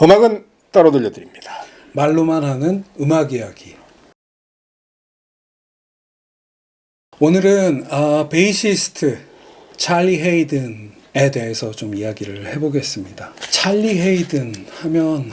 음악은 따로 들려드립니다. 말로만 하는 음악 이야기. 오늘은 베이시스트 찰리 헤이든에 대해서 좀 이야기를 해보겠습니다. 찰리 헤이든 하면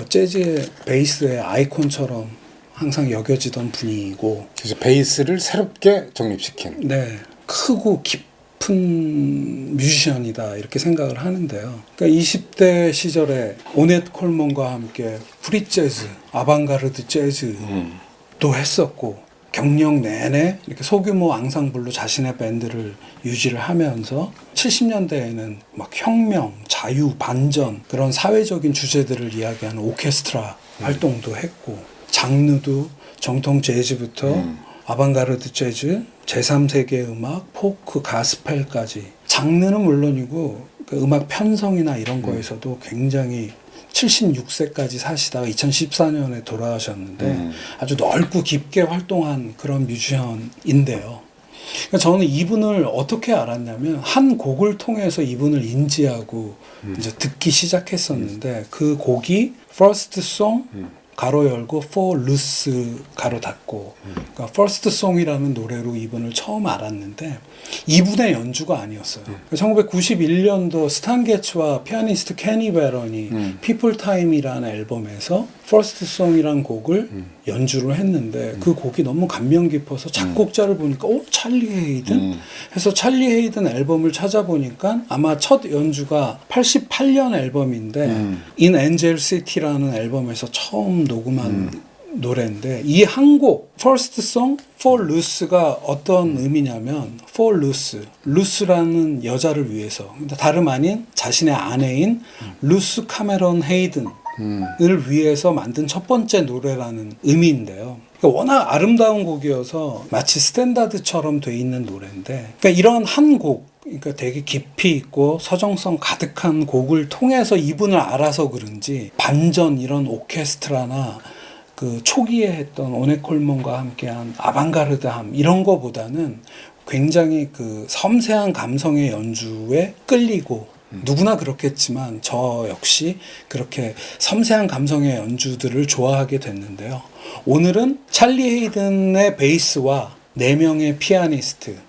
재즈의 베이스의 아이콘처럼 항상 여겨지던 분이고, 그래서 베이스를 새롭게 정립시킨. 네, 크고 깊은 뮤지션이다 이렇게 생각을 하는데요. 그러니까 20대 시절에 오넷 콜먼과 함께 프리재즈, 아방가르드 재즈도 했었고, 경력 내내 이렇게 소규모 앙상블로 자신의 밴드를 유지를 하면서 70년대에는 막 혁명, 자유, 반전 그런 사회적인 주제들을 이야기하는 오케스트라 활동도 했고, 장르도 정통 재즈부터 아방가르드 재즈, 제3세계 음악, 포크, 가스펠까지 장르는 물론이고 그 음악 편성이나 이런 거에서도 굉장히 76세까지 사시다가 2014년에 돌아가셨는데 아주 넓고 깊게 활동한 그런 뮤지션인데요. 그러니까 저는 이분을 어떻게 알았냐면 한 곡을 통해서 이분을 인지하고 이제 듣기 시작했었는데 그 곡이 First Song 가로 열고 For Loose 가로 닫고, 그러니까 First Song이라는 노래로 이분을 처음 알았는데 이분의 연주가 아니었어요. 1991년도 스탄 게츠와 피아니스트 케니 베런이 People Time이라는 앨범에서 First Song이라는 곡을 연주를 했는데 그 곡이 너무 감명 깊어서 작곡자를 보니까 찰리 헤이든? 해서 찰리 헤이든 앨범을 찾아보니까 아마 첫 연주가 88년 앨범인데 In Angel City라는 앨범에서 처음 녹음한 노래인데, 이 한 곡 First Song For Loose가 어떤 의미냐면 For Loose, 루스라는 여자를 위해서, 다름 아닌 자신의 아내인 루스 카메론 헤이든을 위해서 만든 첫 번째 노래라는 의미인데요. 그러니까 워낙 아름다운 곡이어서 마치 스탠다드처럼 돼 있는 노래인데, 그러니까 이런 한 곡, 그러니까 되게 깊이 있고 서정성 가득한 곡을 통해서 이분을 알아서 그런지 반전 이런 오케스트라나 그 초기에 했던 오넷 콜먼과 함께한 아방가르드함 이런 거보다는 굉장히 그 섬세한 감성의 연주에 끌리고, 누구나 그렇겠지만 저 역시 그렇게 섬세한 감성의 연주들을 좋아하게 됐는데요. 오늘은 찰리 헤이든의 베이스와 4명의 피아니스트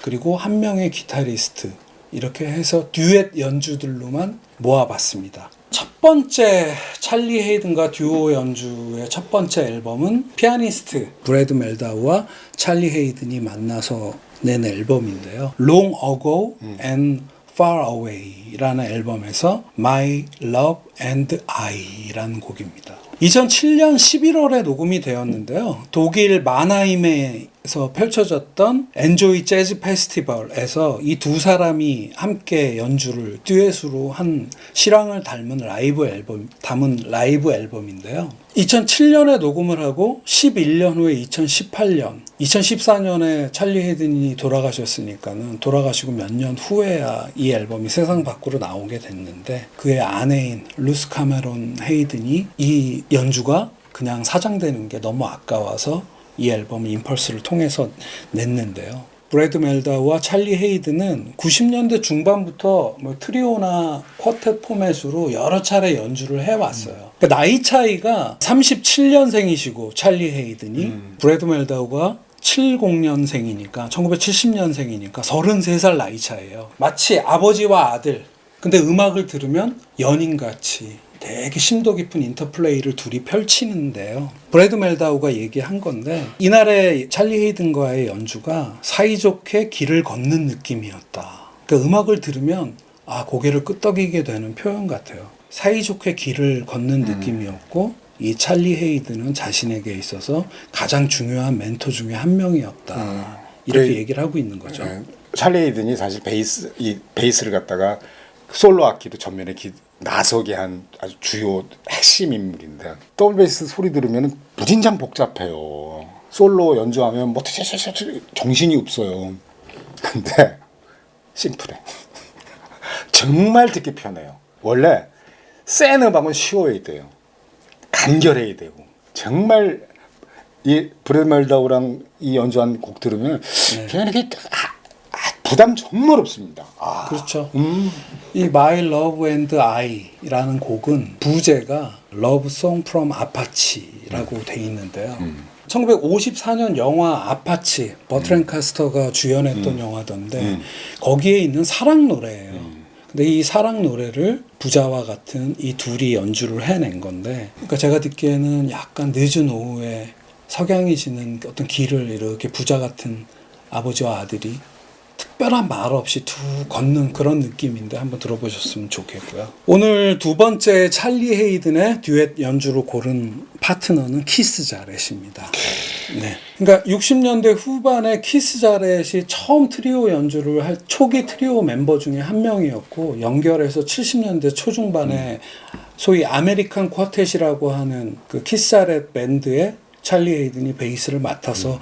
그리고 1명의 기타리스트 이렇게 해서 듀엣 연주들로만 모아봤습니다. 첫 번째 찰리 헤이든과 듀오 연주의 첫 번째 앨범은 피아니스트 브래드 멜다우와 찰리 헤이든이 만나서 낸 앨범인데요. Long Ago and Far Away라는 앨범에서 My Love and I라는 곡입니다. 2007년 11월에 녹음이 되었는데요. 독일 마나임에서 펼쳐졌던 엔조이 재즈 페스티벌에서 이 두 사람이 함께 연주를 듀엣으로 한 실황을 담은 라이브 앨범인데요. 2007년에 녹음을 하고 11년 후에 2014년에 찰리 헤이든이 돌아가셨으니까는 돌아가시고 몇 년 후에야 이 앨범이 세상 밖으로 나오게 됐는데, 그의 아내인 루스 카메론 헤이든이 이 연주가 그냥 사장되는 게 너무 아까워서 이 앨범 임펄스를 통해서 냈는데요. 브래드 멜다우와 찰리 헤이든은 90년대 중반부터 트리오나 쿼텟 포맷으로 여러 차례 연주를 해왔어요. 그러니까 나이 차이가 37년생이시고 찰리 헤이든이 브래드 멜다우가 70년생이니까 1970년생이니까 33살 나이 차예요. 마치 아버지와 아들. 근데 음악을 들으면 연인같이 되게 심도 깊은 인터플레이를 둘이 펼치는데요. 브래드 멜다우가 얘기한 건데, 이날의 찰리 헤이든과의 연주가 사이좋게 길을 걷는 느낌이었다. 그러니까 음악을 들으면 고개를 끄덕이게 되는 표현 같아요. 사이좋게 길을 걷는 느낌이었고, 이 찰리 헤이든은 자신에게 있어서 가장 중요한 멘토 중에 한 명이었다. 이렇게 얘기를 하고 있는 거죠. 찰리 헤이든이 사실 베이스를 갖다가 솔로 악기도 전면에 나서게 한 아주 주요 핵심 인물인데, 더블 베이스 소리 들으면 무진장 복잡해요. 솔로 연주하면 뭐 정신이 없어요. 근데 심플해. 정말 듣기 편해요. 원래 센 음악은 쉬워야 돼요. 간결해야 되고. 정말 이 브래드 멜다우랑 이 연주한 곡 들으면 그냥 이렇게 부담 정말 없습니다. 그렇죠. 이 My Love and I라는 곡은 부제가 Love Song from Apache라고 돼 있는데요. 1954년 영화 아파치, 버트랭카스터가 주연했던 영화던데 거기에 있는 사랑 노래예요. 근데 이 사랑 노래를 부자와 같은 이 둘이 연주를 해낸 건데, 그러니까 제가 듣기에는 약간 늦은 오후에 석양이 지는 어떤 길을 이렇게 부자 같은 아버지와 아들이 특별한 말 없이 툭 걷는 그런 느낌인데 한번 들어보셨으면 좋겠고요. 오늘 두 번째 찰리 헤이든의 듀엣 연주로 고른 파트너는 키스 자렛입니다. 네. 그러니까 60년대 후반에 키스 자렛이 처음 트리오 연주를 할 초기 트리오 멤버 중에 한 명이었고, 연결해서 70년대 초중반에 소위 아메리칸 쿼텟이라고 하는 그 키스 자렛 밴드의 찰리 헤이든이 베이스를 맡아서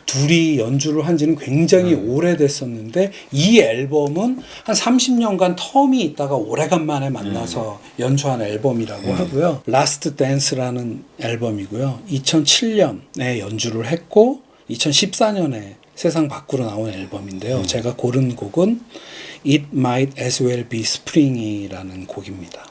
둘이 연주를 한 지는 굉장히 오래됐었는데, 이 앨범은 한 30년간 텀이 있다가 오래간만에 만나서 연주한 앨범이라고 하고요. 라스트 댄스라는 앨범이고요. 2007년에 연주를 했고 2014년에 세상 밖으로 나온 앨범인데요. 제가 고른 곡은 It Might As Well Be Spring이라는 곡입니다.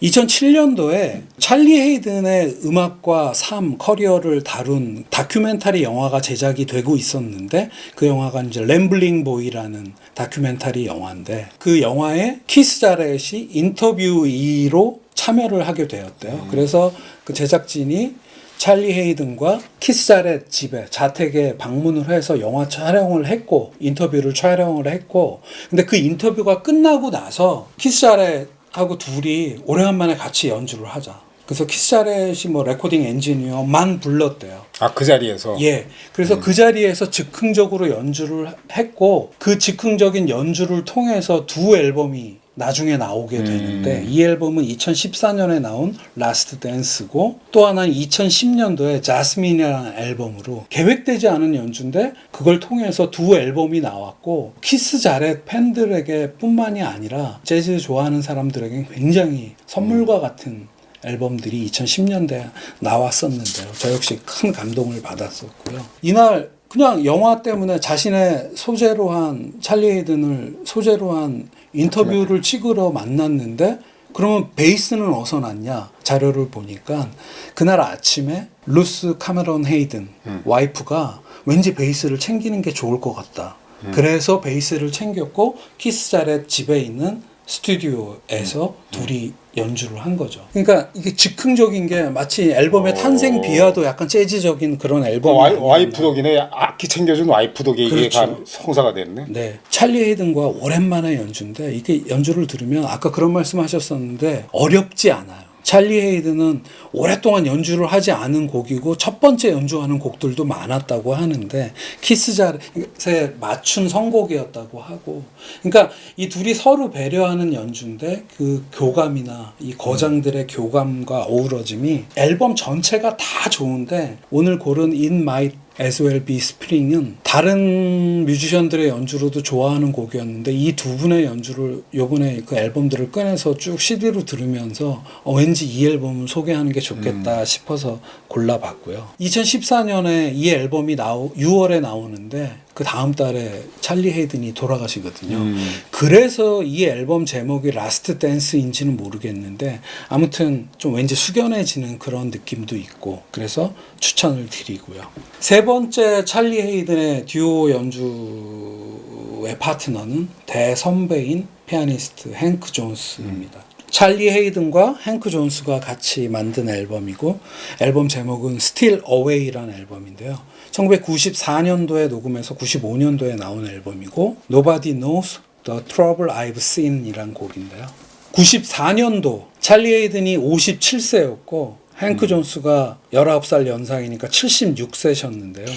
2007년도에 찰리 헤이든의 음악과 삶, 커리어를 다룬 다큐멘터리 영화가 제작이 되고 있었는데, 그 영화가 이제 램블링 보이라는 다큐멘터리 영화인데, 그 영화에 키스 자렛이 인터뷰이로 참여를 하게 되었대요. 그래서 그 제작진이 찰리 헤이든과 키스 자렛 집에, 자택에 방문을 해서 영화 촬영을 했고, 인터뷰를 촬영을 했고, 근데 그 인터뷰가 끝나고 나서 키스 자렛 하고 둘이 오래간만에 같이 연주를 하자. 그래서 키스 자렛이 뭐 레코딩 엔지니어만 불렀대요. 그 자리에서? 예. 그래서 그 자리에서 즉흥적으로 연주를 했고, 그 즉흥적인 연주를 통해서 두 앨범이 나중에 나오게 되는데, 이 앨범은 2014년에 나온 라스트 댄스고, 또 하나는 2010년도에 자스민이라는 앨범으로 계획되지 않은 연주인데 그걸 통해서 두 앨범이 나왔고, 키스 자렛 팬들에게 뿐만이 아니라 재즈 좋아하는 사람들에게 굉장히 선물과 같은 앨범들이 2010년대에 나왔었는데요. 저 역시 큰 감동을 받았었고요. 이날 그냥 영화 때문에 자신의 소재로 한 찰리 헤이든을 소재로 한 인터뷰를 찍으러 만났는데, 그러면 베이스는 어디서 났냐? 자료를 보니까 그날 아침에 루스 카메론 헤이든 와이프가 왠지 베이스를 챙기는 게 좋을 것 같다. 그래서 베이스를 챙겼고 키스 자렛 집에 있는 스튜디오에서 둘이 연주를 한 거죠. 그러니까 이게 즉흥적인 게 마치 앨범의 탄생 비하도 약간 재즈적인 그런 앨범이 와이프 덕이네. 악기 챙겨준 와이프 덕에 이게 그렇죠. 다 성사가 됐네. 네, 찰리 헤이든과 오랜만에 연주인데, 이게 연주를 들으면 아까 그런 말씀하셨었는데 어렵지 않아요. 찰리 헤이든은 오랫동안 연주를 하지 않은 곡이고 첫 번째 연주하는 곡들도 많았다고 하는데, 키스 자렛에 맞춘 선곡이었다고 하고, 그러니까 이 둘이 서로 배려하는 연주인데 그 교감이나 이 거장들의 교감과 어우러짐이 앨범 전체가 다 좋은데, 오늘 고른 In Might As Well Be Spring은 다른 뮤지션들의 연주로도 좋아하는 곡이었는데, 이 두 분의 연주를 요번에 그 앨범들을 꺼내서 쭉 CD로 들으면서 왠지 이 앨범을 소개하는 게 좋겠다 싶어서 골라봤고요. 2014년에 이 앨범이 6월에 나오는데 그 다음 달에 찰리 헤이든이 돌아가시거든요. 그래서 이 앨범 제목이 라스트 댄스인지는 모르겠는데, 아무튼 좀 왠지 숙연해지는 그런 느낌도 있고, 그래서 추천을 드리고요. 세 번째 찰리 헤이든의 듀오 연주의 파트너는 대선배인 피아니스트 행크 존스입니다. 찰리 헤이든과 행크 존스가 같이 만든 앨범이고, 앨범 제목은 Still Away라는 앨범인데요. 1994년도에 녹음해서 95년도에 나온 앨범이고, Nobody Knows the Trouble I've Seen 이란 곡인데요. 94년도 찰리 헤이든이 57세였고 행크 존스가 19살 연상이니까 76세셨는데요.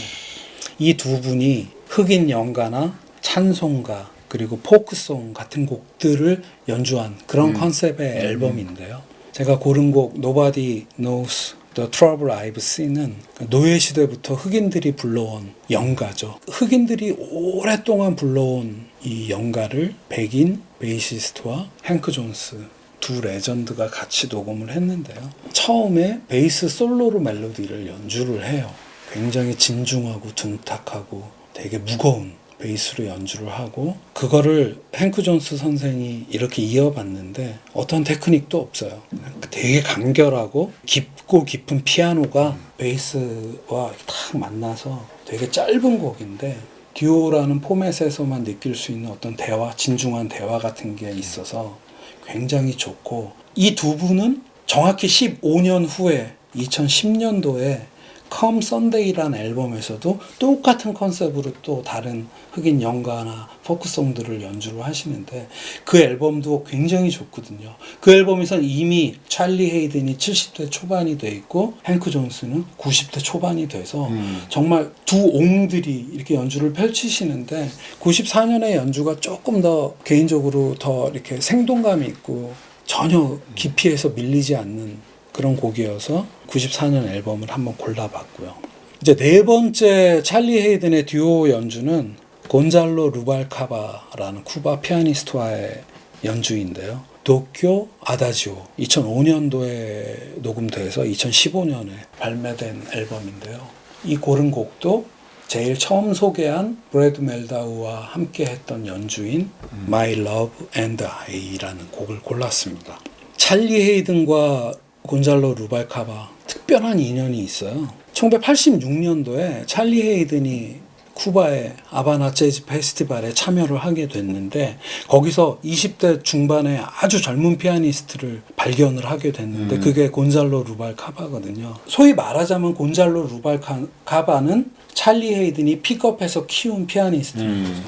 이 두 분이 흑인 연가나 찬송가 그리고 포크송 같은 곡들을 연주한 그런 컨셉의 앨범인데요. 제가 고른 곡 Nobody Knows The Trouble I've Seen은 노예 시대부터 흑인들이 불러온 연가죠. 흑인들이 오랫동안 불러온 이 연가를 백인 베이시스트와 행크 존스 두 레전드가 같이 녹음을 했는데요. 처음에 베이스 솔로로 멜로디를 연주를 해요. 굉장히 진중하고 둔탁하고 되게 무거운 베이스로 연주를 하고 그거를 행크 존스 선생이 이렇게 이어봤는데 어떤 테크닉도 없어요. 되게 간결하고 깊고 깊은 피아노가 베이스와 탁 만나서 되게 짧은 곡인데 듀오라는 포맷에서만 느낄 수 있는 어떤 대화, 진중한 대화 같은 게 있어서 굉장히 좋고 이 두 분은 정확히 15년 후에 2010년도에 Come Sunday라는 앨범에서도 똑같은 컨셉으로 또 다른 흑인 연가나 포크송들을 연주를 하시는데 그 앨범도 굉장히 좋거든요. 그 앨범에서는 이미 찰리 헤이든이 70대 초반이 돼 있고 행크 존스는 90대 초반이 돼서 정말 두 옹들이 이렇게 연주를 펼치시는데 94년의 연주가 조금 더 개인적으로 더 이렇게 생동감이 있고 전혀 깊이에서 밀리지 않는 그런 곡이어서 94년 앨범을 한번 골라봤고요. 이제 네 번째 찰리 헤이든의 듀오 연주는 곤잘로 루발카바라는 쿠바 피아니스트와의 연주인데요. 도쿄 아다지오 2005년도에 녹음돼서 2015년에 발매된 앨범인데요. 이 고른 곡도 제일 처음 소개한 브래드 멜다우와 함께 했던 연주인 My Love and I라는 곡을 골랐습니다. 찰리 헤이든과 곤잘로 루발카바 특별한 인연이 있어요. 1986년도에 찰리 헤이든이 쿠바의 아바나 재즈 페스티벌에 참여를 하게 됐는데 거기서 20대 중반의 아주 젊은 피아니스트를 발견을 하게 됐는데 그게 곤잘로 루발카바거든요. 소위 말하자면 곤잘로 루발카바는 찰리 헤이든이 픽업해서 키운 피아니스트인 거죠.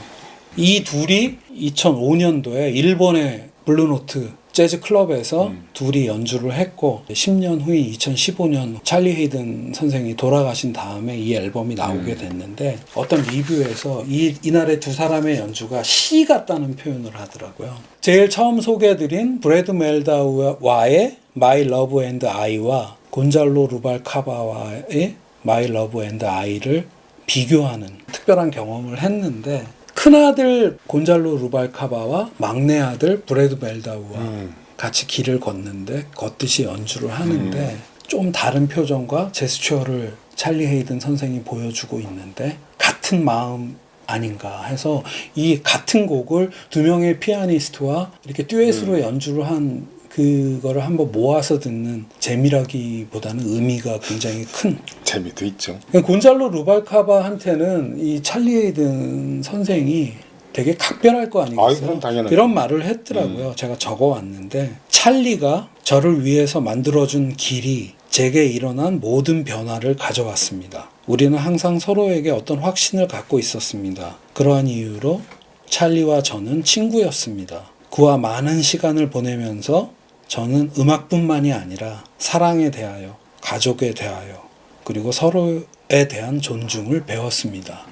이 둘이 2005년도에 일본의 블루노트 재즈 클럽에서 둘이 연주를 했고 10년 후인 2015년 찰리 헤이든 선생이 돌아가신 다음에 이 앨범이 나오게 됐는데 어떤 리뷰에서 이날의 두 사람의 연주가 시 같다는 표현을 하더라고요. 제일 처음 소개해드린 브래드 멜다우와의 My Love and I와 곤잘로 루발카바와의 My Love and I를 비교하는 특별한 경험을 했는데 큰아들 곤잘로 루발카바와 막내아들 브래드 멜다우와 같이 길을 걷듯이 연주를 하는데 좀 다른 표정과 제스처를 찰리 헤이든 선생이 보여주고 있는데 같은 마음 아닌가 해서 이 같은 곡을 두 명의 피아니스트와 이렇게 듀엣으로 연주를 한 그거를 한번 모아서 듣는 재미라기보다는 의미가 굉장히 큰 재미도 있죠. 곤잘로 루발카바한테는 이 찰리 헤이든 선생이 되게 각별할 거 아니겠어요? 그럼 당연하죠. 이런 말을 했더라고요. 제가 적어왔는데 찰리가 저를 위해서 만들어준 길이 제게 일어난 모든 변화를 가져왔습니다. 우리는 항상 서로에게 어떤 확신을 갖고 있었습니다. 그러한 이유로 찰리와 저는 친구였습니다. 그와 많은 시간을 보내면서 저는 음악뿐만이 아니라 사랑에 대하여, 가족에 대하여, 그리고 서로에 대한 존중을 배웠습니다.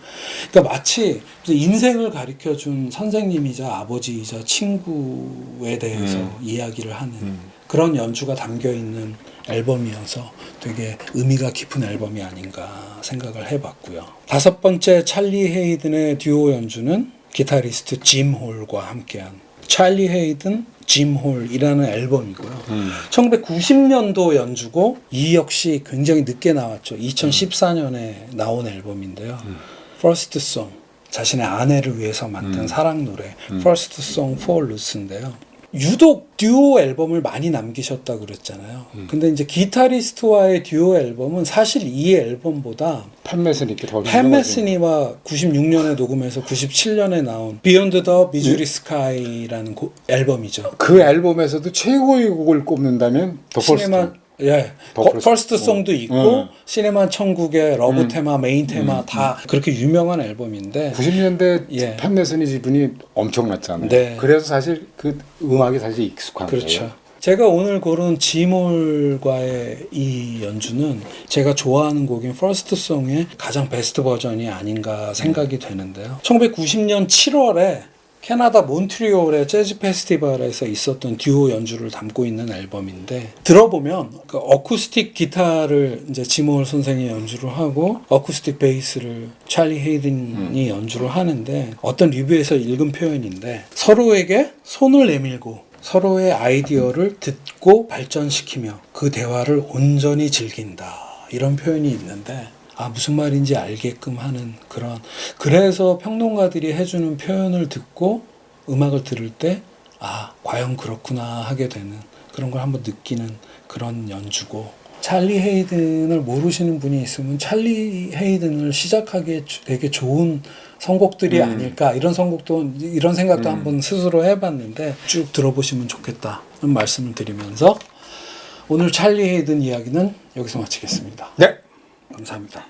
그러니까 마치 인생을 가르쳐준 선생님이자 아버지이자 친구에 대해서 이야기를 하는 그런 연주가 담겨있는 앨범이어서 되게 의미가 깊은 앨범이 아닌가 생각을 해봤고요. 다섯 번째 찰리 헤이든의 듀오 연주는 기타리스트 짐 홀과 함께한 찰리 헤이든, 짐 홀이라는 앨범이고요. 1990년도 연주고 이 역시 굉장히 늦게 나왔죠. 2014년에 나온 앨범인데요. First Song, 자신의 아내를 위해서 만든 사랑 노래 First Song for Ruth인데요. 유독 듀오 앨범을 많이 남기셨다 그랬잖아요. 근데 이제 기타리스트와의 듀오 앨범은 사실 이 앨범보다 팬 메스니께 더 팬 메스니와 96년에 녹음해서 97년에 나온 Beyond the Missouri Sky라는 앨범이죠. 그 앨범에서도 최고의 곡을 꼽는다면 더 시네마 퍼스트 송도 있고 시네마 천국의 러브 테마, 메인 테마 다 그렇게 유명한 앨범인데 90년대 팬 메스니 지분이 엄청났잖아요. 네. 그래서 사실 그 음악이 사실 익숙한 그렇죠. 거예요. 제가 오늘 고른 지몰과의 이 연주는 제가 좋아하는 곡인 퍼스트 송의 가장 베스트 버전이 아닌가 생각이 되는데요. 1990년 7월에 캐나다 몬트리올의 재즈 페스티벌에서 있었던 듀오 연주를 담고 있는 앨범인데 들어보면 그 어쿠스틱 기타를 이제 지몰 선생이 연주를 하고 어쿠스틱 베이스를 찰리 헤이든이 연주를 하는데 어떤 리뷰에서 읽은 표현인데 서로에게 손을 내밀고 서로의 아이디어를 듣고 발전시키며 그 대화를 온전히 즐긴다 이런 표현이 있는데 무슨 말인지 알게끔 하는 그런, 그래서 평론가들이 해주는 표현을 듣고 음악을 들을 때 과연 그렇구나 하게 되는 그런 걸 한번 느끼는 그런 연주고, 찰리 헤이든을 모르시는 분이 있으면 찰리 헤이든을 시작하기에 되게 좋은 선곡들이 아닐까, 이런 생각도 한번 스스로 해봤는데 쭉 들어보시면 좋겠다는 말씀을 드리면서 오늘 찰리 헤이든 이야기는 여기서 마치겠습니다. 네. 감사합니다.